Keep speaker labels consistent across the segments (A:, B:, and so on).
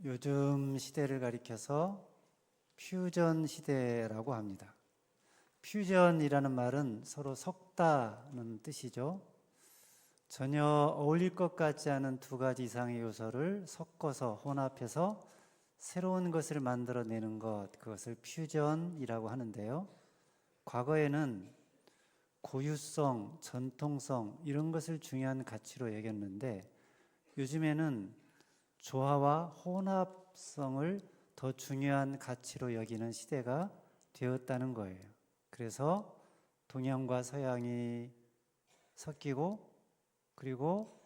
A: 요즘 시대를 가리켜서 퓨전 시대라고 합니다. 퓨전이라는 말은 서로 섞다는 뜻이죠. 전혀 어울릴 것 같지 않은 두 가지 이상의 요소를 섞어서 혼합해서 새로운 것을 만들어내는 것, 그것을 퓨전이라고 하는데요. 과거에는 고유성, 전통성 이런 것을 중요한 가치로 여겼는데 요즘에는 조화와 혼합성을 더 중요한 가치로 여기는 시대가 되었다는 거예요. 그래서 동양과 서양이 섞이고 그리고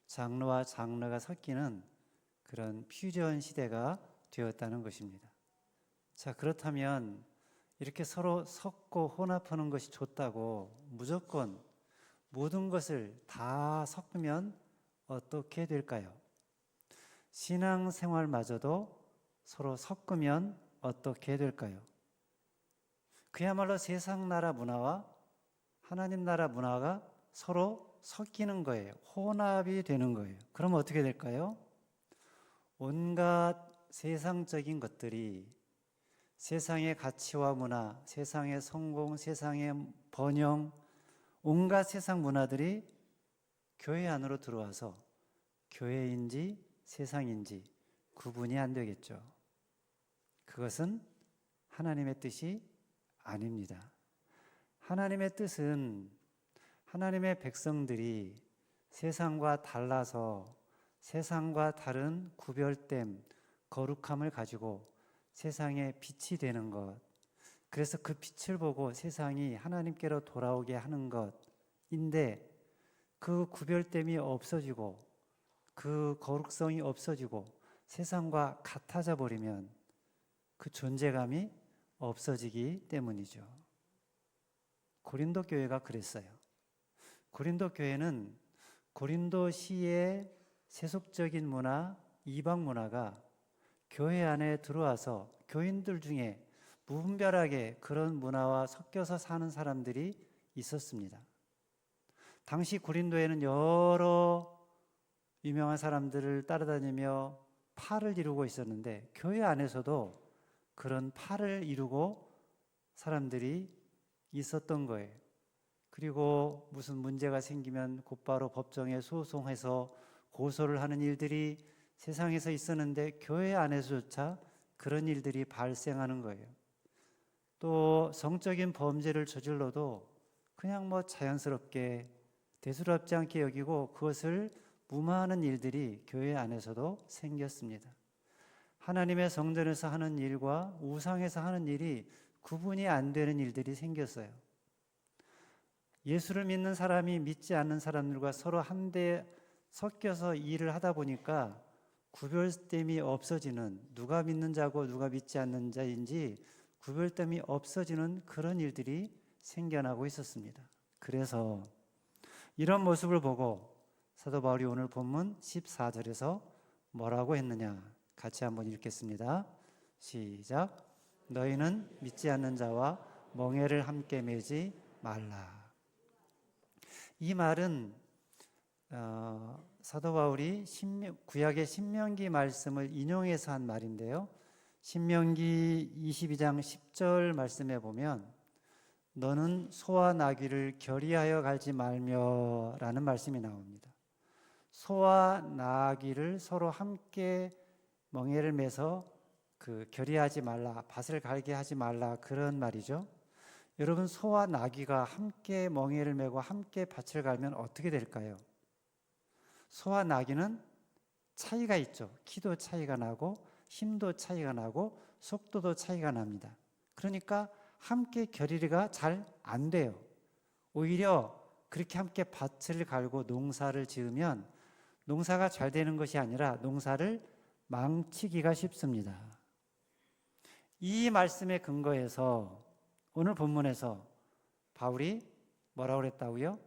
A: 장르와 장르가 섞이는 그런 퓨전 시대가 되었다는 것입니다. 자, 그렇다면 이렇게 서로 섞고 혼합하는 것이 좋다고 무조건 모든 것을 다 섞으면 어떻게 될까요? 신앙생활마저도 서로 섞으면 어떻게 될까요? 그야말로 세상 나라 문화와 하나님 나라 문화가 서로 섞이는 거예요. 혼합이 되는 거예요. 그럼 어떻게 될까요? 온갖 세상적인 것들이 세상의 가치와 문화, 세상의 성공, 세상의 번영, 온갖 세상 문화들이 교회 안으로 들어와서 교회인지 세상인지 구분이 안 되겠죠. 그것은 하나님의 뜻이 아닙니다. 하나님의 뜻은 하나님의 백성들이 세상과 달라서 세상과 다른 구별됨, 거룩함을 가지고 세상에 빛이 되는 것, 그래서 그 빛을 보고 세상이 하나님께로 돌아오게 하는 것인데 그 구별됨이 없어지고 그 거룩성이 없어지고 세상과 같아져 버리면 그 존재감이 없어지기 때문이죠. 고린도 교회가 그랬어요. 고린도 교회는 고린도시의 세속적인 문화, 이방 문화가 교회 안에 들어와서 교인들 중에 무분별하게 그런 문화와 섞여서 사는 사람들이 있었습니다. 당시 고린도에는 여러 유명한 사람들을 따라다니며 파를 이루고 있었는데 교회 안에서도 그런 파를 이루고 사람들이 있었던 거예요. 그리고 무슨 문제가 생기면 곧바로 법정에 소송해서 고소를 하는 일들이 세상에서 있었는데 교회 안에서조차 그런 일들이 발생하는 거예요. 또 성적인 범죄를 저질러도 그냥 자연스럽게 대수롭지 않게 여기고 그것을 무마하는 일들이 교회 안에서도 생겼습니다. 하나님의 성전에서 하는 일과 우상에서 하는 일이 구분이 안 되는 일들이 생겼어요. 예수를 믿는 사람이 믿지 않는 사람들과 서로 한데 섞여서 일을 하다 보니까 구별됨이 없어지는, 누가 믿는 자고 누가 믿지 않는 자인지 구별됨이 없어지는 그런 일들이 생겨나고 있었습니다. 그래서 이런 모습을 보고 사도 바울이 오늘 본문 14절에서 뭐라고 했느냐 같이 한번 읽겠습니다. 시작. 너희는 믿지 않는 자와 멍에를 함께 매지 말라. 이 말은 사도 바울이 구약의 신명기 말씀을 인용해서 한 말인데요. 신명기 22장 10절 말씀에 보면 너는 소와 나귀를 결의하여 갈지 말며 라는 말씀이 나옵니다. 소와 나귀를 서로 함께 멍에를 매서 결의하지 말라, 밭을 갈게 하지 말라 그런 말이죠. 여러분, 소와 나귀가 함께 멍에를 메고 함께 밭을 갈면 어떻게 될까요? 소와 나귀는 차이가 있죠. 키도 차이가 나고 힘도 차이가 나고 속도도 차이가 납니다. 그러니까 함께 결의가 잘 안 돼요. 오히려 그렇게 함께 밭을 갈고 농사를 지으면 농사가 잘 되는 것이 아니라 농사를 망치기가 쉽습니다. 이 말씀에 근거해서 오늘 본문에서 바울이 뭐라고 그랬다고요?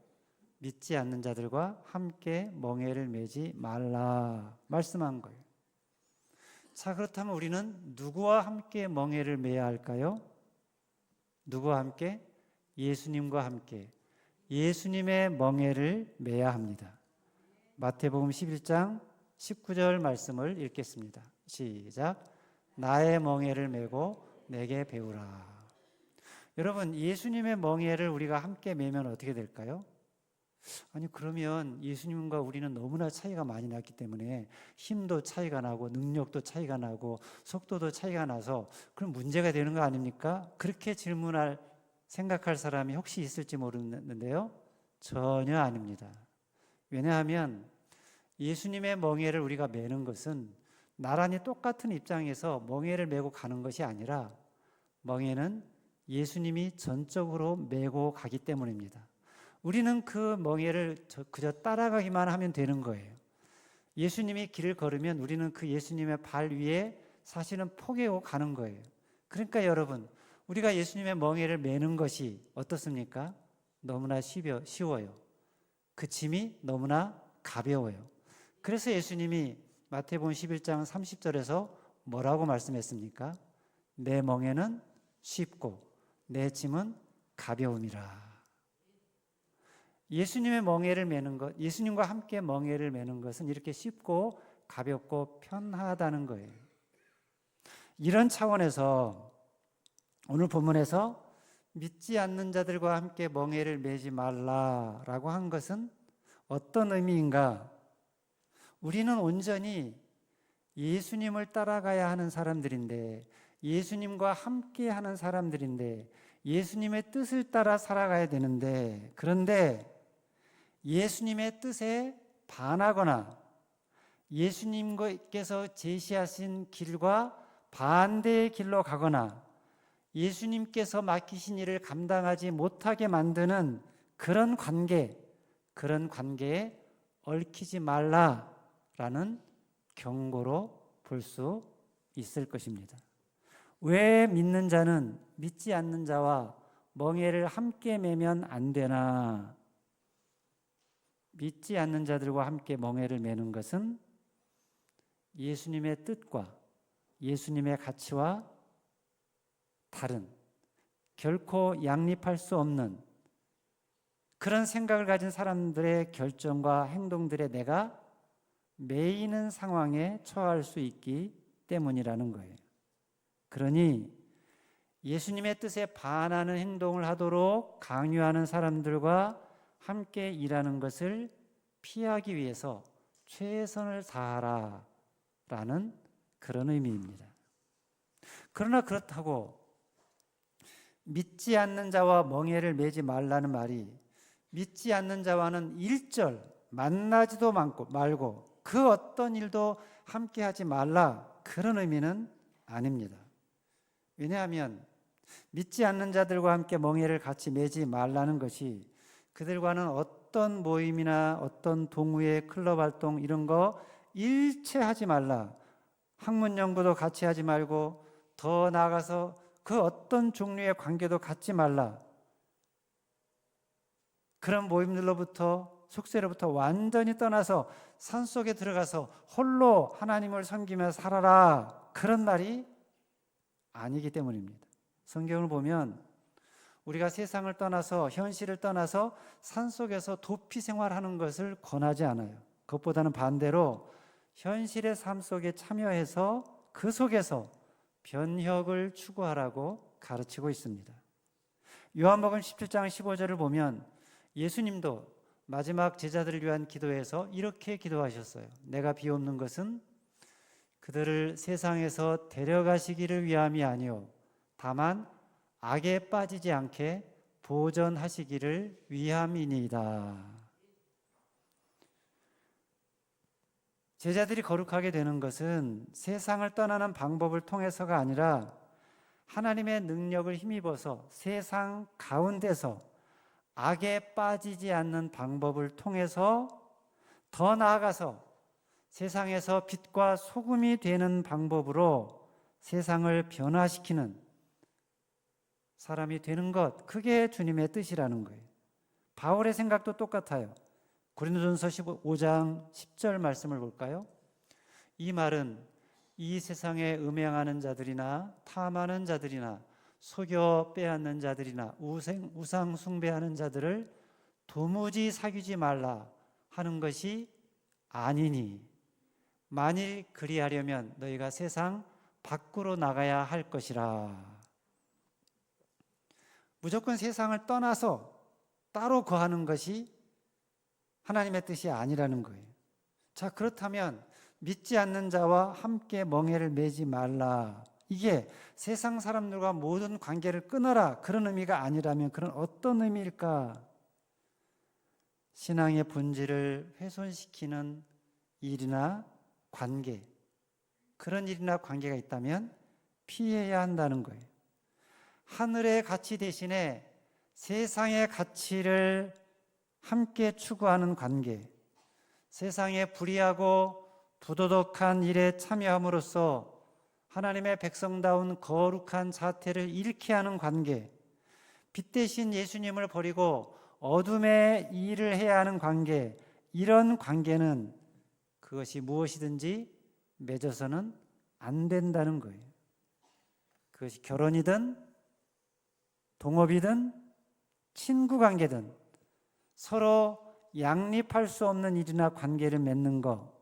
A: 믿지 않는 자들과 함께 멍에를 매지 말라 말씀한 거예요. 자, 그렇다면 우리는 누구와 함께 멍에를 매야 할까요? 누구와 함께? 예수님과 함께 예수님의 멍에를 매야 합니다. 마태복음 11장 19절 말씀을 읽겠습니다. 시작. 나의 멍에를 메고 내게 배우라. 여러분, 예수님의 멍에를 우리가 함께 메면 어떻게 될까요? 아니, 그러면 예수님과 우리는 너무나 차이가 많이 났기 때문에 힘도 차이가 나고 능력도 차이가 나고 속도도 차이가 나서 그럼 문제가 되는 거 아닙니까? 그렇게 생각할 사람이 혹시 있을지 모르는데요. 전혀 아닙니다. 왜냐하면 예수님의 멍에를 우리가 메는 것은 나란히 똑같은 입장에서 멍에를 메고 가는 것이 아니라 멍에는 예수님이 전적으로 메고 가기 때문입니다. 우리는 그 멍에를 그저 따라가기만 하면 되는 거예요. 예수님이 길을 걸으면 우리는 그 예수님의 발 위에 사실은 포개고 가는 거예요. 그러니까 여러분, 우리가 예수님의 멍에를 메는 것이 어떻습니까? 너무나 쉬워요. 그 짐이 너무나 가벼워요. 그래서 예수님이 마태복음 11장 30절에서 뭐라고 말씀했습니까? 내 멍에는 쉽고 내 짐은 가벼움이라. 예수님의 멍에를 메는 것, 예수님과 함께 멍에를 메는 것은 이렇게 쉽고 가볍고 편하다는 거예요. 이런 차원에서 오늘 본문에서 믿지 않는 자들과 함께 멍에를 메지 말라라고 한 것은 어떤 의미인가? 우리는 온전히 예수님을 따라가야 하는 사람들인데, 예수님과 함께 하는 사람들인데, 예수님의 뜻을 따라 살아가야 되는데, 그런데 예수님의 뜻에 반하거나 예수님께서 제시하신 길과 반대의 길로 가거나 예수님께서 맡기신 일을 감당하지 못하게 만드는 그런 관계에 얽히지 말라라는 경고로 볼 수 있을 것입니다. 왜 믿는 자는 믿지 않는 자와 멍에를 함께 매면 안 되나? 믿지 않는 자들과 함께 멍에를 매는 것은 예수님의 뜻과 예수님의 가치와 다른, 결코 양립할 수 없는 그런 생각을 가진 사람들의 결정과 행동들에 내가 매이는 상황에 처할 수 있기 때문이라는 거예요. 그러니 예수님의 뜻에 반하는 행동을 하도록 강요하는 사람들과 함께 일하는 것을 피하기 위해서 최선을 다하라라는 그런 의미입니다. 그러나 그렇다고 믿지 않는 자와 멍에를 매지 말라는 말이 믿지 않는 자와는 일절 만나지도 말고 그 어떤 일도 함께 하지 말라, 그런 의미는 아닙니다. 왜냐하면 믿지 않는 자들과 함께 멍에를 같이 매지 말라는 것이 그들과는 어떤 모임이나 어떤 동호회, 클럽 활동 이런 거 일체 하지 말라, 학문 연구도 같이 하지 말고 더 나아가서 그 어떤 종류의 관계도 갖지 말라, 그런 모임들로부터 속세로부터 완전히 떠나서 산속에 들어가서 홀로 하나님을 섬기며 살아라, 그런 말이 아니기 때문입니다. 성경을 보면 우리가 세상을 떠나서 현실을 떠나서 산속에서 도피 생활하는 것을 권하지 않아요. 그것보다는 반대로 현실의 삶 속에 참여해서 그 속에서 변혁을 추구하라고 가르치고 있습니다. 요한복음 17장 15절을 보면 예수님도 마지막 제자들을 위한 기도에서 이렇게 기도하셨어요. 내가 비옵는 것은 그들을 세상에서 데려가시기를 위함이 아니요 다만 악에 빠지지 않게 보전하시기를 위함이니이다. 제자들이 거룩하게 되는 것은 세상을 떠나는 방법을 통해서가 아니라 하나님의 능력을 힘입어서 세상 가운데서 악에 빠지지 않는 방법을 통해서 더 나아가서 세상에서 빛과 소금이 되는 방법으로 세상을 변화시키는 사람이 되는 것, 그게 주님의 뜻이라는 거예요. 바울의 생각도 똑같아요. 고린도전서 15장 10절 말씀을 볼까요? 이 말은 이 세상에 음행하는 자들이나 탐하는 자들이나 속여 빼앗는 자들이나 우상 숭배하는 자들을 도무지 사귀지 말라 하는 것이 아니니 만일 그리하려면 너희가 세상 밖으로 나가야 할 것이라. 무조건 세상을 떠나서 따로 거하는 것이 하나님의 뜻이 아니라는 거예요. 자, 그렇다면 믿지 않는 자와 함께 멍에를 매지 말라. 이게 세상 사람들과 모든 관계를 끊어라, 그런 의미가 아니라면 그런 어떤 의미일까? 신앙의 본질을 훼손시키는 일이나 관계, 그런 일이나 관계가 있다면 피해야 한다는 거예요. 하늘의 가치 대신에 세상의 가치를 함께 추구하는 관계, 세상에 불의하고 부도덕한 일에 참여함으로써 하나님의 백성다운 거룩한 자태를 잃게 하는 관계, 빛 대신 예수님을 버리고 어둠의 일을 해야 하는 관계, 이런 관계는 그것이 무엇이든지 맺어서는 안 된다는 거예요. 그것이 결혼이든 동업이든 친구 관계든 서로 양립할 수 없는 일이나 관계를 맺는 것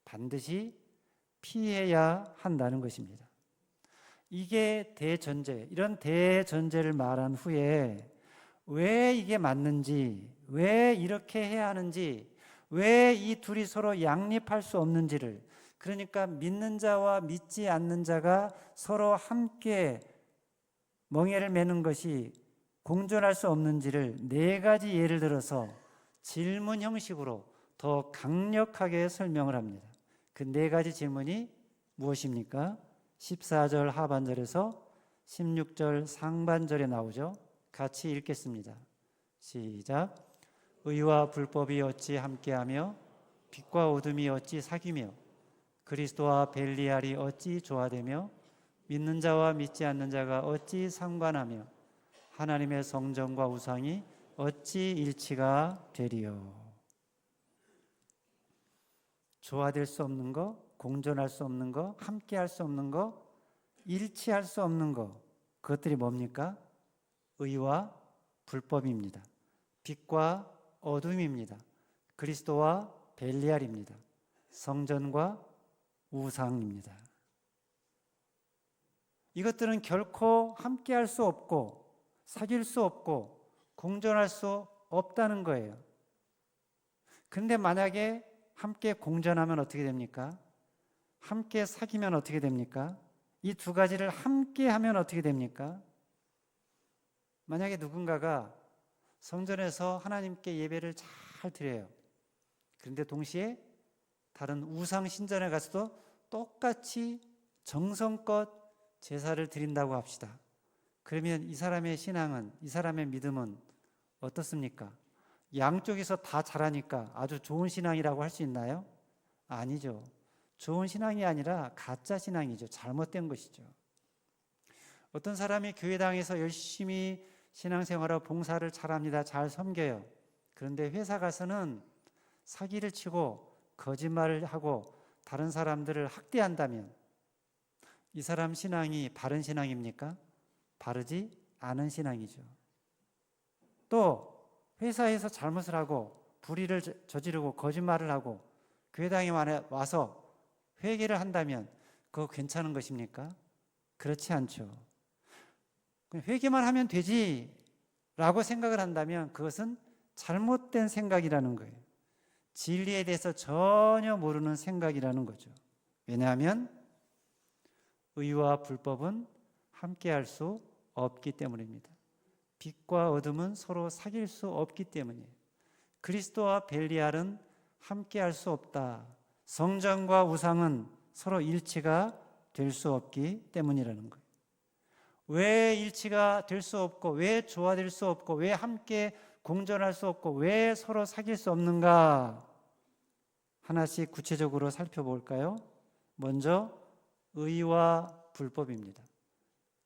A: 반드시 피해야 한다는 것입니다. 이게 대전제, 이런 대전제를 말한 후에 왜 이게 맞는지, 왜 이렇게 해야 하는지, 왜 이 둘이 서로 양립할 수 없는지를, 그러니까 믿는 자와 믿지 않는 자가 서로 함께 멍에를 매는 것이 공존할 수 없는지를 4가지 예를 들어서 질문 형식으로 더 강력하게 설명을 합니다. 그 4가지 질문이 무엇입니까? 14절 하반절에서 16절 상반절에 나오죠. 같이 읽겠습니다. 시작. 의와 불법이 어찌 함께하며 빛과 어둠이 어찌 사귀며 그리스도와 벨리알이 어찌 조화되며 믿는 자와 믿지 않는 자가 어찌 상관하며 하나님의 성전과 우상이 어찌 일치가 되리요. 조화될 수 없는 거, 공존할 수 없는 거, 함께할 수 없는 거, 일치할 수 없는 거, 그것들이 뭡니까? 의와 불법입니다. 빛과 어둠입니다. 그리스도와 벨리알입니다. 성전과 우상입니다. 이것들은 결코 함께할 수 없고 사귈 수 없고 공존할 수 없다는 거예요. 그런데 만약에 함께 공존하면 어떻게 됩니까? 함께 사귀면 어떻게 됩니까? 이 2가지를 함께 하면 어떻게 됩니까? 만약에 누군가가 성전에서 하나님께 예배를 잘 드려요. 그런데 동시에 다른 우상 신전에 가서도 똑같이 정성껏 제사를 드린다고 합시다. 그러면 이 사람의 신앙은, 이 사람의 믿음은 어떻습니까? 양쪽에서 다 잘하니까 아주 좋은 신앙이라고 할 수 있나요? 아니죠. 좋은 신앙이 아니라 가짜 신앙이죠. 잘못된 것이죠. 어떤 사람이 교회당에서 열심히 신앙생활하고 봉사를 잘합니다. 잘 섬겨요. 그런데 회사 가서는 사기를 치고 거짓말을 하고 다른 사람들을 학대한다면 이 사람 신앙이 바른 신앙입니까? 바르지 않은 신앙이죠. 또 회사에서 잘못을 하고 불의를 저지르고 거짓말을 하고 교회당에 와서 회개를 한다면 그거 괜찮은 것입니까? 그렇지 않죠. 회개만 하면 되지라고 생각을 한다면 그것은 잘못된 생각이라는 거예요. 진리에 대해서 전혀 모르는 생각이라는 거죠. 왜냐하면 의와 불법은 함께할 수 없기 때문입니다. 빛과 어둠은 서로 사귈 수 없기 때문이에요. 그리스도와 벨리알은 함께할 수 없다. 성전과 우상은 서로 일치가 될 수 없기 때문이라는 거예요. 왜 일치가 될 수 없고, 왜 조화될 수 없고, 왜 함께 공존할 수 없고, 왜 서로 사귈 수 없는가? 하나씩 구체적으로 살펴볼까요? 먼저 의와 불법입니다.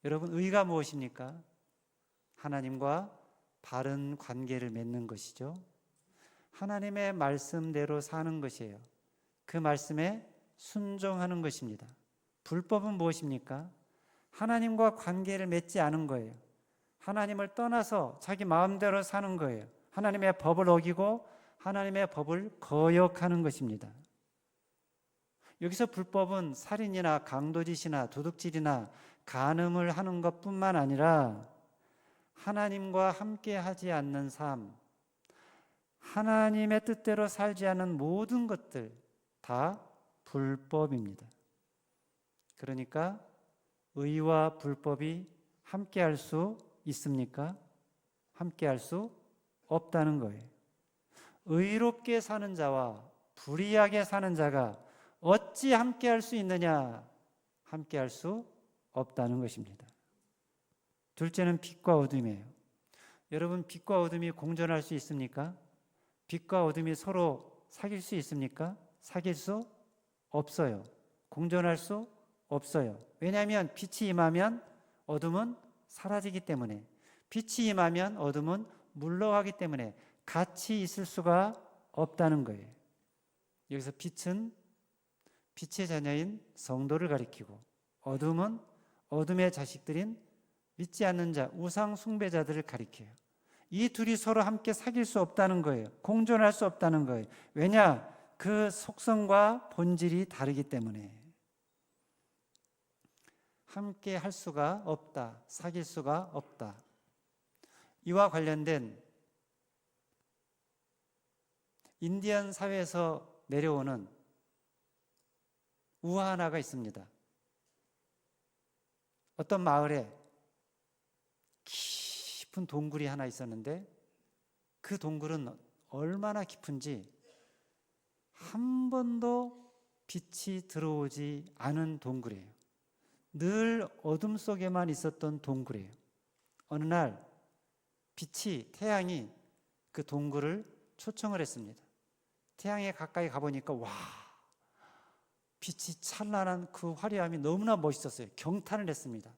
A: 여러분, 의가 무엇입니까? 하나님과 바른 관계를 맺는 것이죠. 하나님의 말씀대로 사는 것이에요. 그 말씀에 순종하는 것입니다. 불법은 무엇입니까? 하나님과 관계를 맺지 않은 거예요. 하나님을 떠나서 자기 마음대로 사는 거예요. 하나님의 법을 어기고 하나님의 법을 거역하는 것입니다. 여기서 불법은 살인이나 강도짓이나 도둑질이나 간음을 하는 것뿐만 아니라 하나님과 함께 하지 않는 삶, 하나님의 뜻대로 살지 않는 모든 것들 다 불법입니다. 그러니까 의와 불법이 함께 할 수 있습니까? 함께 할 수 없다는 거예요. 의롭게 사는 자와 불의하게 사는 자가 어찌 함께 할 수 있느냐? 함께 할 수 없다는 것입니다. 둘째는 빛과 어둠이에요. 여러분, 빛과 어둠이 공존할 수 있습니까? 빛과 어둠이 서로 사귈 수 있습니까? 사귈 수 없어요. 공존할 수 없어요. 왜냐하면 빛이 임하면 어둠은 사라지기 때문에, 빛이 임하면 어둠은 물러가기 때문에 같이 있을 수가 없다는 거예요. 여기서 빛은 빛의 자녀인 성도를 가리키고, 어둠은 어둠의 자식들인 믿지 않는 자, 우상 숭배자들을 가리켜요. 이 둘이 서로 함께 사귈 수 없다는 거예요. 공존할 수 없다는 거예요. 왜냐? 그 속성과 본질이 다르기 때문에. 함께 할 수가 없다. 사귈 수가 없다. 이와 관련된 인디언 사회에서 내려오는 우화 하나가 있습니다. 어떤 마을에 깊은 동굴이 하나 있었는데 그 동굴은 얼마나 깊은지 한 번도 빛이 들어오지 않은 동굴이에요. 늘 어둠 속에만 있었던 동굴이에요. 어느 날 빛이, 태양이 그 동굴을 초청을 했습니다. 태양에 가까이 가보니까 와, 빛이 찬란한 그 화려함이 너무나 멋있었어요. 경탄을 했습니다.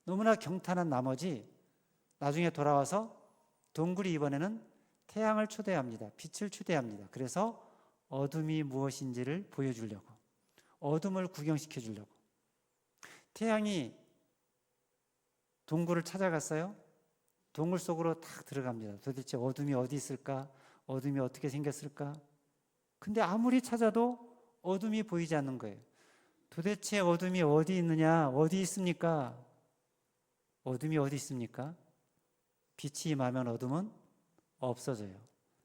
A: 너무나 경탄한 나머지 나중에 돌아와서 동굴이 이번에는 태양을 초대합니다. 빛을 초대합니다. 그래서 어둠이 무엇인지를 보여주려고, 어둠을 구경시켜 주려고. 태양이 동굴을 찾아갔어요. 동굴 속으로 탁 들어갑니다. 도대체 어둠이 어디 있을까? 어둠이 어떻게 생겼을까? 근데 아무리 찾아도 어둠이 보이지 않는 거예요. 도대체 어둠이 어디 있느냐? 어디 있습니까? 어둠이 어디 있습니까? 빛이 임하면 어둠은 없어져요.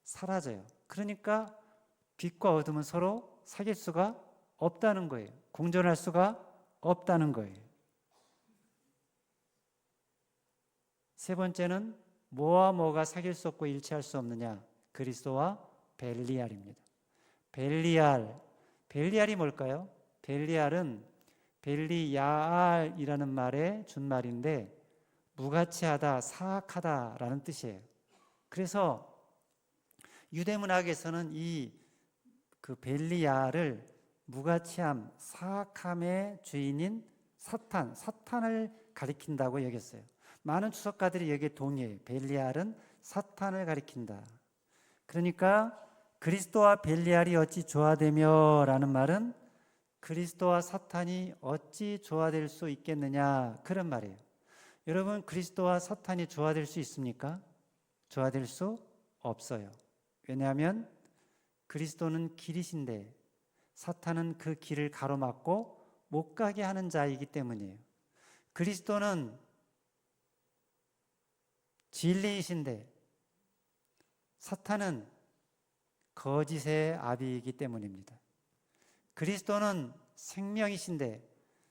A: 사라져요. 그러니까 빛과 어둠은 서로 사귈 수가 없다는 거예요. 공존할 수가 없다는 거예요. 세 번째는 뭐와 뭐가 사귈 수 없고 일치할 수 없느냐? 그리스도와 벨리알입니다. 벨리알이 뭘까요? 벨리알은 벨리야알이라는 말의 준말인데 무가치하다, 사악하다라는 뜻이에요. 그래서 유대문학에서는 그 벨리알을 무가치함, 사악함의 주인인 사탄을 가리킨다고 여겼어요. 많은 주석가들이 여기에 동의해요. 벨리알은 사탄을 가리킨다. 그러니까 그리스도와 벨리알이 어찌 조화되며 라는 말은 그리스도와 사탄이 어찌 조화될 수 있겠느냐, 그런 말이에요. 여러분, 그리스도와 사탄이 조화될 수 있습니까? 조화될 수 없어요. 왜냐하면 그리스도는 길이신데 사탄은 그 길을 가로막고 못 가게 하는 자이기 때문이에요. 그리스도는 진리이신데 사탄은 거짓의 아비이기 때문입니다. 그리스도는 생명이신데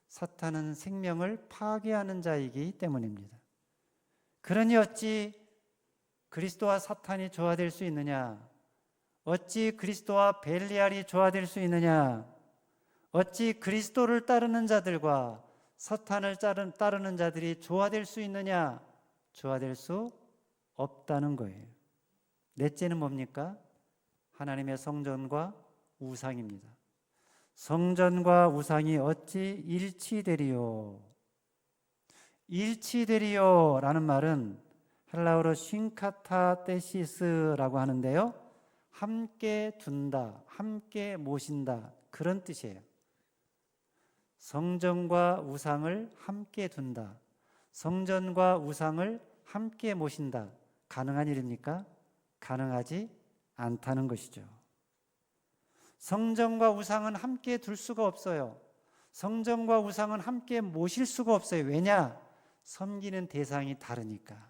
A: 사탄은 생명을 파괴하는 자이기 때문입니다. 그러니 어찌 그리스도와 사탄이 조화될 수 있느냐? 어찌 그리스도와 벨리알이 조화될 수 있느냐? 어찌 그리스도를 따르는 자들과 사탄을 따르는 자들이 조화될 수 있느냐? 조화될 수 없다는 거예요. 넷째는 뭡니까? 하나님의 성전과 우상입니다. 성전과 우상이 어찌 일치되리요? 일치되리요 라는 말은 헬라어로 쉰카타테시스라고 하는데요, 함께 둔다, 함께 모신다, 그런 뜻이에요. 성전과 우상을 함께 둔다, 성전과 우상을 함께 모신다. 가능한 일입니까? 가능하지 않다는 것이죠. 성전과 우상은 함께 둘 수가 없어요. 성전과 우상은 함께 모실 수가 없어요. 왜냐? 섬기는 대상이 다르니까.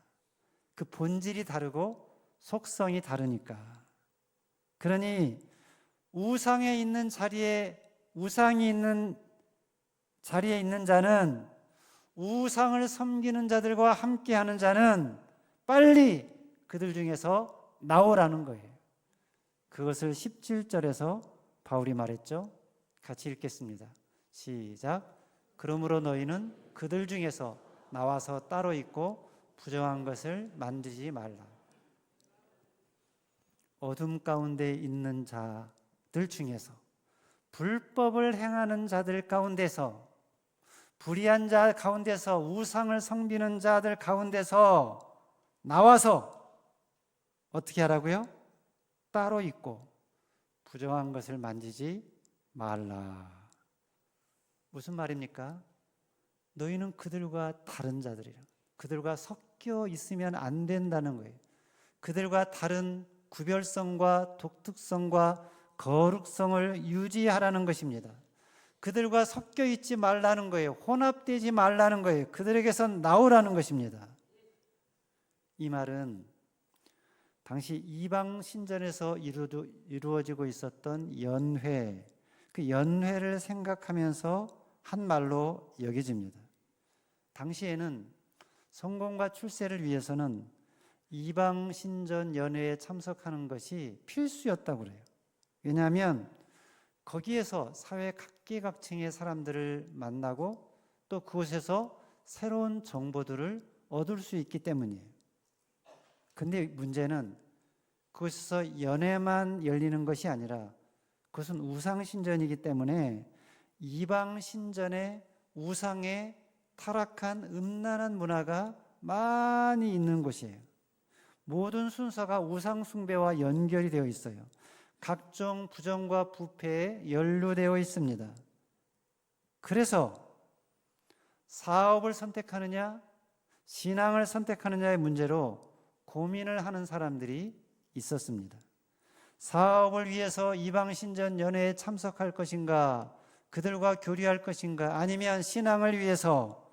A: 그 본질이 다르고 속성이 다르니까. 그러니 우상이 있는 자리에 있는 자는, 우상을 섬기는 자들과 함께하는 자는 빨리 그들 중에서 나오라는 거예요. 그것을 17절에서 바울이 말했죠. 같이 읽겠습니다. 시작. 그러므로 너희는 그들 중에서 나와서 따로 있고 부정한 것을 만지지 말라. 어둠 가운데 있는 자들 중에서, 불법을 행하는 자들 가운데서, 불의한 자 가운데서, 우상을 섬기는 자들 가운데서 나와서 어떻게 하라고요? 따로 있고 부정한 것을 만지지 말라. 무슨 말입니까? 너희는 그들과 다른 자들이라. 그들과 섞여 있으면 안 된다는 거예요. 그들과 다른 구별성과 독특성과 거룩성을 유지하라는 것입니다. 그들과 섞여 있지 말라는 거예요. 혼합되지 말라는 거예요. 그들에게서 나오라는 것입니다. 이 말은 당시 이방 신전에서 이루어지고 있었던 연회, 그 연회를 생각하면서 한 말로 여겨집니다. 당시에는 성공과 출세를 위해서는 이방 신전 연회에 참석하는 것이 필수였다고 그래요. 왜냐하면 거기에서 사회 각계각층의 사람들을 만나고 또 그곳에서 새로운 정보들을 얻을 수 있기 때문이에요. 근데 문제는 그곳에서 연회만 열리는 것이 아니라 그것은 우상신전이기 때문에 이방 신전의 우상에 타락한 음란한 문화가 많이 있는 곳이에요. 모든 순서가 우상 숭배와 연결이 되어 있어요. 각종 부정과 부패에 연루되어 있습니다. 그래서 사업을 선택하느냐, 신앙을 선택하느냐의 문제로 고민을 하는 사람들이 있었습니다. 사업을 위해서 이방신전 연회에 참석할 것인가, 그들과 교류할 것인가, 아니면 신앙을 위해서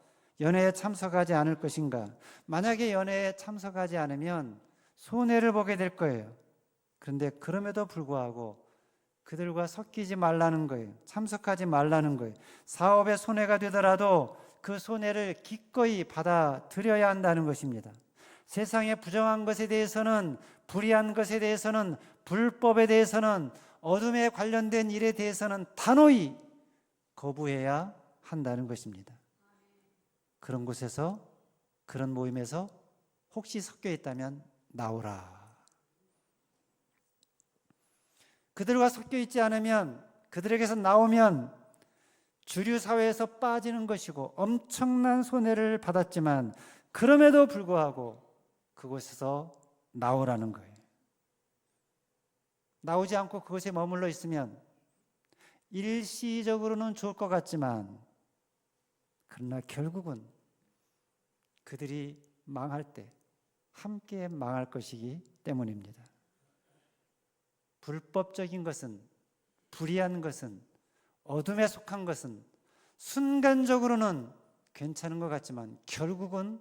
A: 연회에 참석하지 않을 것인가. 만약에 연회에 참석하지 않으면 손해를 보게 될 거예요. 그런데 그럼에도 불구하고 그들과 섞이지 말라는 거예요. 참석하지 말라는 거예요. 사업에 손해가 되더라도 그 손해를 기꺼이 받아들여야 한다는 것입니다. 세상의 부정한 것에 대해서는, 불의한 것에 대해서는, 불법에 대해서는, 어둠에 관련된 일에 대해서는 단호히 거부해야 한다는 것입니다. 그런 곳에서, 그런 모임에서 혹시 섞여 있다면 나오라. 그들과 섞여 있지 않으면, 그들에게서 나오면 주류 사회에서 빠지는 것이고 엄청난 손해를 받았지만 그럼에도 불구하고 그곳에서 나오라는 거예요. 나오지 않고 그곳에 머물러 있으면 일시적으로는 좋을 것 같지만 그러나 결국은 그들이 망할 때 함께 망할 것이기 때문입니다. 불법적인 것은, 불의한 것은, 어둠에 속한 것은 순간적으로는 괜찮은 것 같지만 결국은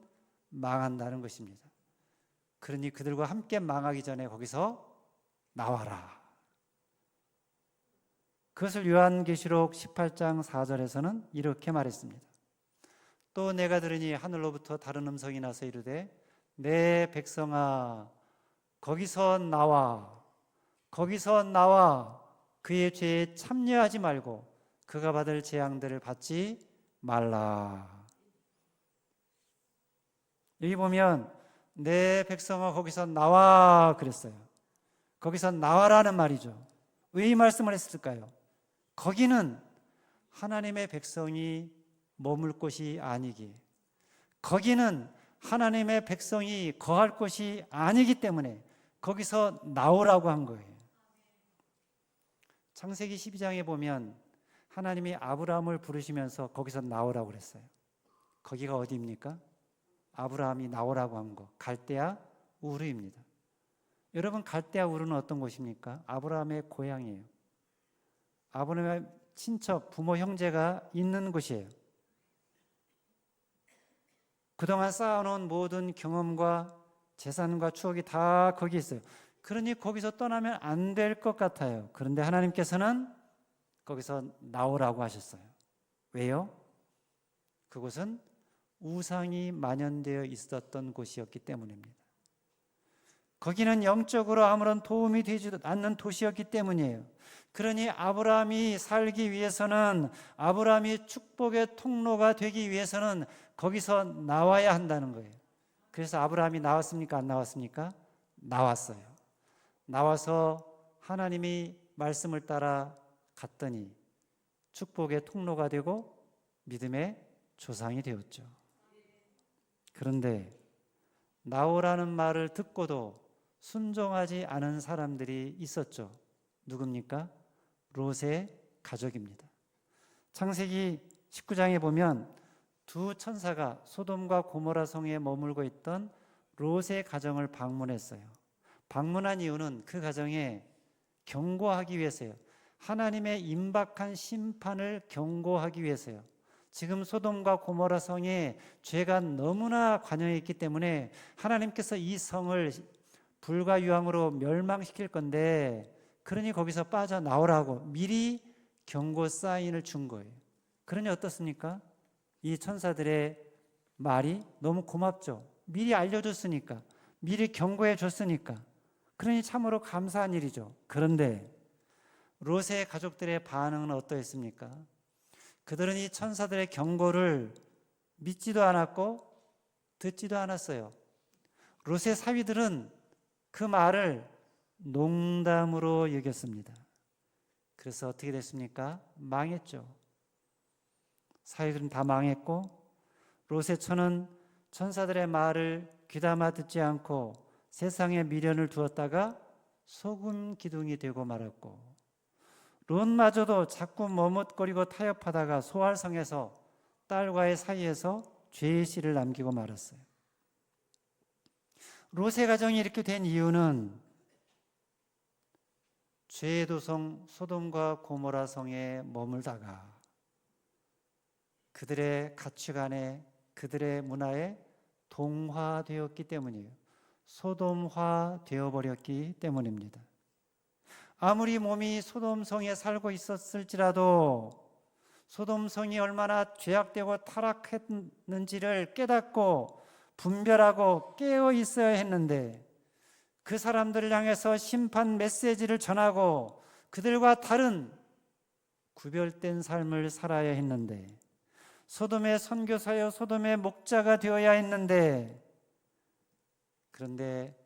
A: 망한다는 것입니다. 그러니 그들과 함께 망하기 전에 거기서 나와라. 그것을 요한계시록 18장 4절에서는 이렇게 말했습니다. 또 내가 들으니 하늘로부터 다른 음성이 나서 이르되 내 백성아 거기서 나와, 거기서 나와 그의 죄에 참여하지 말고 그가 받을 재앙들을 받지 말라. 여기 보면 내 백성아 거기서 나와 그랬어요. 거기서 나와라는 말이죠. 왜 이 말씀을 했을까요? 거기는 하나님의 백성이 머물 곳이 아니기에, 거기는 하나님의 백성이 거할 곳이 아니기 때문에 거기서 나오라고 한 거예요. 창세기 12장에 보면 하나님이 아브라함을 부르시면서 거기서 나오라고 그랬어요. 거기가 어디입니까? 아브라함이 나오라고 한 거, 갈대아 우르입니다. 여러분, 갈대아 우르는 어떤 곳입니까? 아브라함의 고향이에요. 아브라함의 친척, 부모, 형제가 있는 곳이에요. 그동안 쌓아놓은 모든 경험과 재산과 추억이 다 거기 있어요. 그러니 거기서 떠나면 안 될 것 같아요. 그런데 하나님께서는 거기서 나오라고 하셨어요. 왜요? 그곳은 우상이 만연되어 있었던 곳이었기 때문입니다. 거기는 영적으로 아무런 도움이 되지 않는 도시였기 때문이에요. 그러니 아브라함이 살기 위해서는, 아브라함이 축복의 통로가 되기 위해서는 거기서 나와야 한다는 거예요. 그래서 아브라함이 나왔습니까? 안 나왔습니까? 나왔어요. 나와서 하나님이 말씀을 따라 갔더니 축복의 통로가 되고 믿음의 조상이 되었죠. 그런데 나오라는 말을 듣고도 순종하지 않은 사람들이 있었죠. 누굽니까? 롯의 가족입니다. 창세기 19장에 보면 두 천사가 소돔과 고모라 성에 머물고 있던 롯의 가정을 방문했어요. 방문한 이유는 그 가정에 경고하기 위해서요. 하나님의 임박한 심판을 경고하기 위해서요. 지금 소돔과 고모라 성에 죄가 너무나 관여해 있기 때문에 하나님께서 이 성을 불과 유황으로 멸망시킬 건데, 그러니 거기서 빠져나오라고 미리 경고 사인을 준 거예요. 그러니 어떻습니까? 이 천사들의 말이 너무 고맙죠. 미리 알려줬으니까, 미리 경고해 줬으니까. 그러니 참으로 감사한 일이죠. 그런데 롯의 가족들의 반응은 어떠했습니까? 그들은 이 천사들의 경고를 믿지도 않았고 듣지도 않았어요. 롯의 사위들은 그 말을 농담으로 여겼습니다. 그래서 어떻게 됐습니까? 망했죠. 사위들은 다 망했고, 롯의 처는 천사들의 말을 귀담아 듣지 않고 세상에 미련을 두었다가 소금 기둥이 되고 말았고, 롯마저도 자꾸 머뭇거리고 타협하다가 소알성에서 딸과의 사이에서 죄의 씨를 남기고 말았어요. 롯의 가정이 이렇게 된 이유는 죄의 도성 소돔과 고모라 성에 머물다가 그들의 가치관에, 그들의 문화에 동화되었기 때문이에요. 소돔화 되어버렸기 때문입니다. 아무리 몸이 소돔성에 살고 있었을지라도 소돔성이 얼마나 죄악되고 타락했는지를 깨닫고 분별하고 깨어 있어야 했는데, 그 사람들을 향해서 심판 메시지를 전하고 그들과 다른 구별된 삶을 살아야 했는데, 소돔의 선교사여 소돔의 목자가 되어야 했는데, 그런데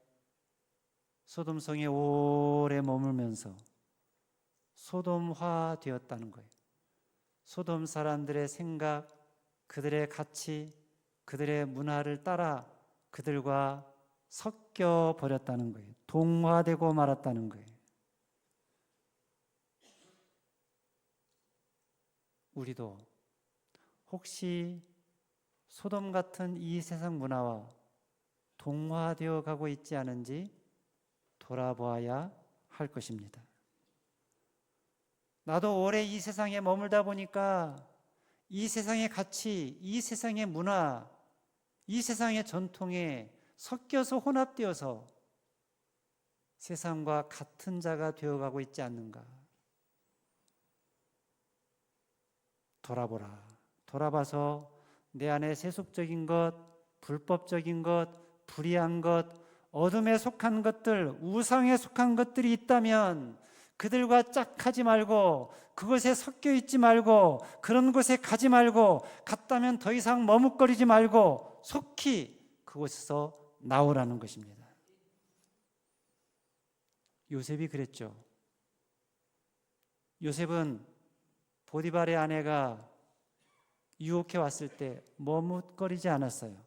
A: 소돔성에 오래 머물면서 소돔화 되었다는 거예요. 소돔 사람들의 생각, 그들의 가치, 그들의 문화를 따라 그들과 섞여 버렸다는 거예요. 동화되고 말았다는 거예요. 우리도 혹시 소돔 같은 이 세상 문화와 동화되어 가고 있지 않은지 돌아보아야 할 것입니다. 나도 오래 이 세상에 머물다 보니까 이 세상의 가치, 이 세상의 문화, 이 세상의 전통에 섞여서 혼합되어서 세상과 같은 자가 되어가고 있지 않는가. 돌아보라. 돌아봐서 내 안에 세속적인 것, 불법적인 것, 불의한 것, 어둠에 속한 것들, 우상에 속한 것들이 있다면 그들과 짝하지 말고, 그것에 섞여 있지 말고, 그런 곳에 가지 말고, 갔다면 더 이상 머뭇거리지 말고 속히 그곳에서 나오라는 것입니다. 요셉이 그랬죠. 요셉은 보디발의 아내가 유혹해 왔을 때 머뭇거리지 않았어요.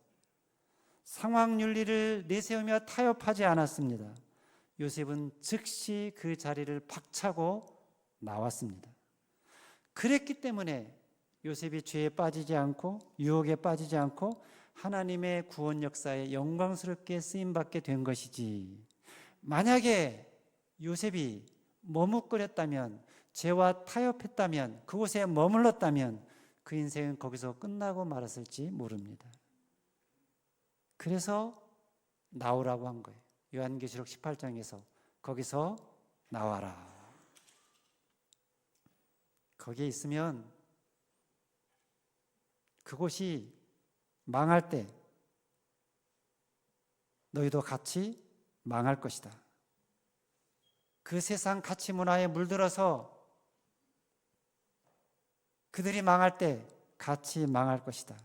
A: 상황 윤리를 내세우며 타협하지 않았습니다. 요셉은 즉시 그 자리를 박차고 나왔습니다. 그랬기 때문에 요셉이 죄에 빠지지 않고 유혹에 빠지지 않고 하나님의 구원 역사에 영광스럽게 쓰임받게 된 것이지, 만약에 요셉이 머뭇거렸다면, 죄와 타협했다면, 그곳에 머물렀다면 그 인생은 거기서 끝나고 말았을지 모릅니다. 그래서 나오라고 한 거예요. 요한계시록 18장에서 거기서 나와라. 거기에 있으면 그곳이 망할 때 너희도 같이 망할 것이다. 그 세상 가치 문화에 물들어서 그들이 망할 때 같이 망할 것이다.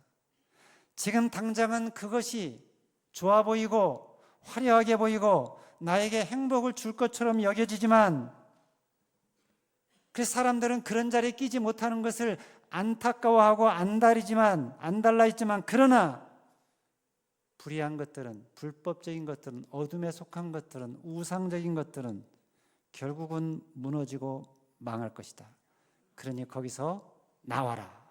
A: 지금 당장은 그것이 좋아 보이고 화려하게 보이고 나에게 행복을 줄 것처럼 여겨지지만, 그래서 사람들은 그런 자리에 끼지 못하는 것을 안타까워하고 안달나 있지만, 그러나 불의한 것들은, 불법적인 것들은, 어둠에 속한 것들은, 우상적인 것들은 결국은 무너지고 망할 것이다. 그러니 거기서 나와라.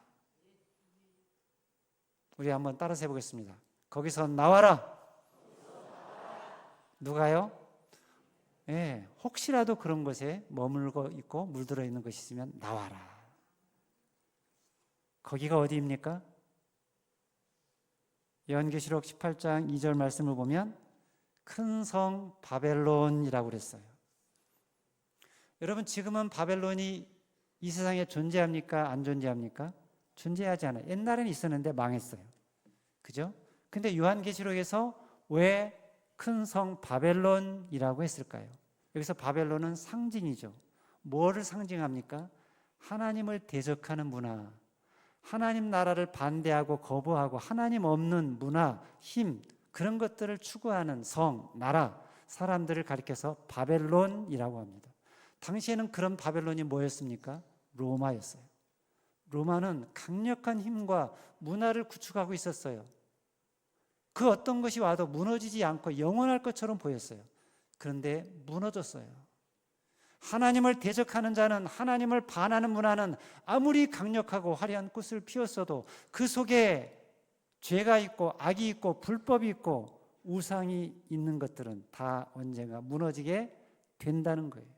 A: 우리 한번 따라서 해보겠습니다. 거기서 나와라. 누가요? 예, 혹시라도 그런 것에 머물고 있고 물들어 있는 것이 있으면 나와라. 거기가 어디입니까? 요한계시록 18장 2절 말씀을 보면 큰 성 바벨론이라고 그랬어요. 여러분, 지금은 바벨론이 이 세상에 존재합니까? 안 존재합니까? 존재하지 않아요. 옛날에는 있었는데 망했어요. 그죠? 근데 요한계시록에서 왜 큰 성 바벨론이라고 했을까요? 여기서 바벨론은 상징이죠. 뭐를 상징합니까? 하나님을 대적하는 문화, 하나님 나라를 반대하고 거부하고 하나님 없는 문화, 힘, 그런 것들을 추구하는 성, 나라, 사람들을 가리켜서 바벨론이라고 합니다. 당시에는 그런 바벨론이 뭐였습니까? 로마였어요. 로마는 강력한 힘과 문화를 구축하고 있었어요. 그 어떤 것이 와도 무너지지 않고 영원할 것처럼 보였어요. 그런데 무너졌어요. 하나님을 대적하는 자는, 하나님을 반하는 문화는 아무리 강력하고 화려한 꽃을 피웠어도 그 속에 죄가 있고 악이 있고 불법이 있고 우상이 있는 것들은 다 언젠가 무너지게 된다는 거예요.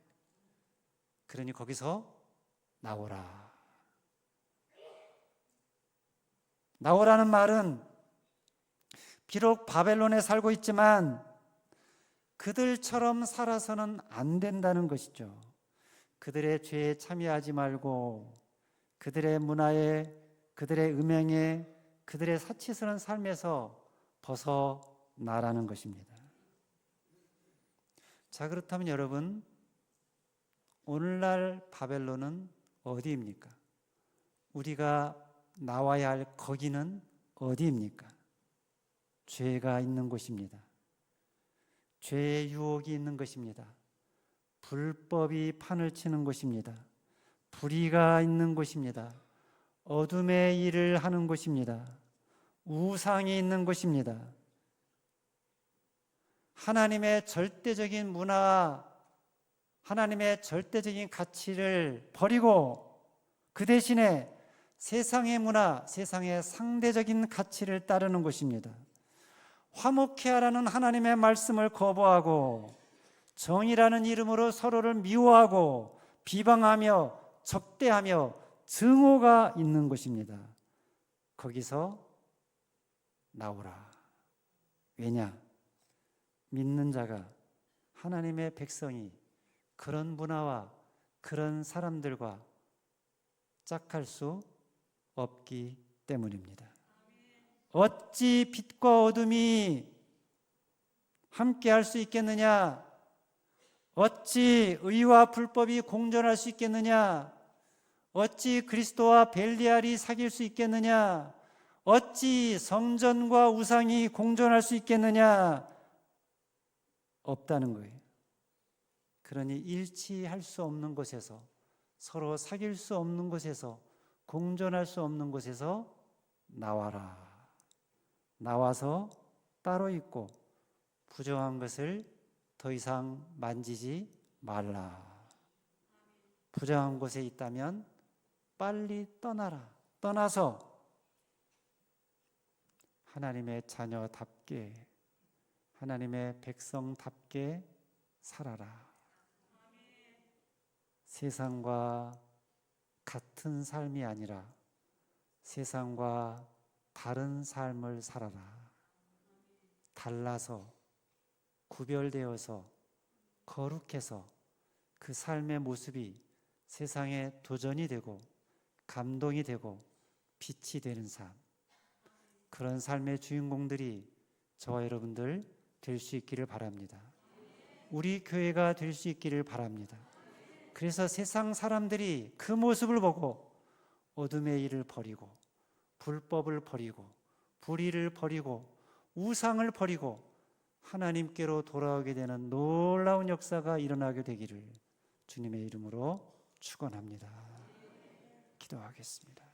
A: 그러니 거기서 나오라. 나오라는 말은 비록 바벨론에 살고 있지만 그들처럼 살아서는 안 된다는 것이죠. 그들의 죄에 참여하지 말고 그들의 문화에, 그들의 음행에, 그들의 사치스러운 삶에서 벗어나라는 것입니다. 자, 그렇다면 여러분, 오늘날 바벨론은 어디입니까? 우리가 나와야 할 거기는 어디입니까? 죄가 있는 곳입니다. 죄의 유혹이 있는 것입니다. 불법이 판을 치는 곳입니다. 불의가 있는 곳입니다. 어둠의 일을 하는 곳입니다. 우상이 있는 곳입니다. 하나님의 절대적인 문화, 하나님의 절대적인 가치를 버리고 그 대신에 세상의 문화, 세상의 상대적인 가치를 따르는 곳입니다. 화목케 하라는 하나님의 말씀을 거부하고 정의라는 이름으로 서로를 미워하고 비방하며 적대하며 증오가 있는 곳입니다. 거기서 나오라. 왜냐? 믿는 자가, 하나님의 백성이 그런 문화와 그런 사람들과 짝할 수 없기 때문입니다. 어찌 빛과 어둠이 함께 할 수 있겠느냐? 어찌 의와 불법이 공존할 수 있겠느냐? 어찌 그리스도와 벨리알이 사귈 수 있겠느냐? 어찌 성전과 우상이 공존할 수 있겠느냐? 없다는 거예요. 그러니 일치할 수 없는 곳에서, 서로 사귈 수 없는 곳에서, 공존할 수 없는 곳에서 나와라. 나와서 따로 있고 부정한 것을 더 이상 만지지 말라. 부정한 곳에 있다면 빨리 떠나라. 떠나서 하나님의 자녀답게, 하나님의 백성답게 살아라. 세상과 같은 삶이 아니라 세상과 다른 삶을 살아라. 달라서, 구별되어서, 거룩해서 그 삶의 모습이 세상에 도전이 되고 감동이 되고 빛이 되는 삶, 그런 삶의 주인공들이 저와 여러분들 될 수 있기를 바랍니다. 우리 교회가 될 수 있기를 바랍니다. 그래서 세상 사람들이 그 모습을 보고 어둠의 일을 버리고 불법을 버리고 불의를 버리고 우상을 버리고 하나님께로 돌아오게 되는 놀라운 역사가 일어나게 되기를 주님의 이름으로 축원합니다. 기도하겠습니다.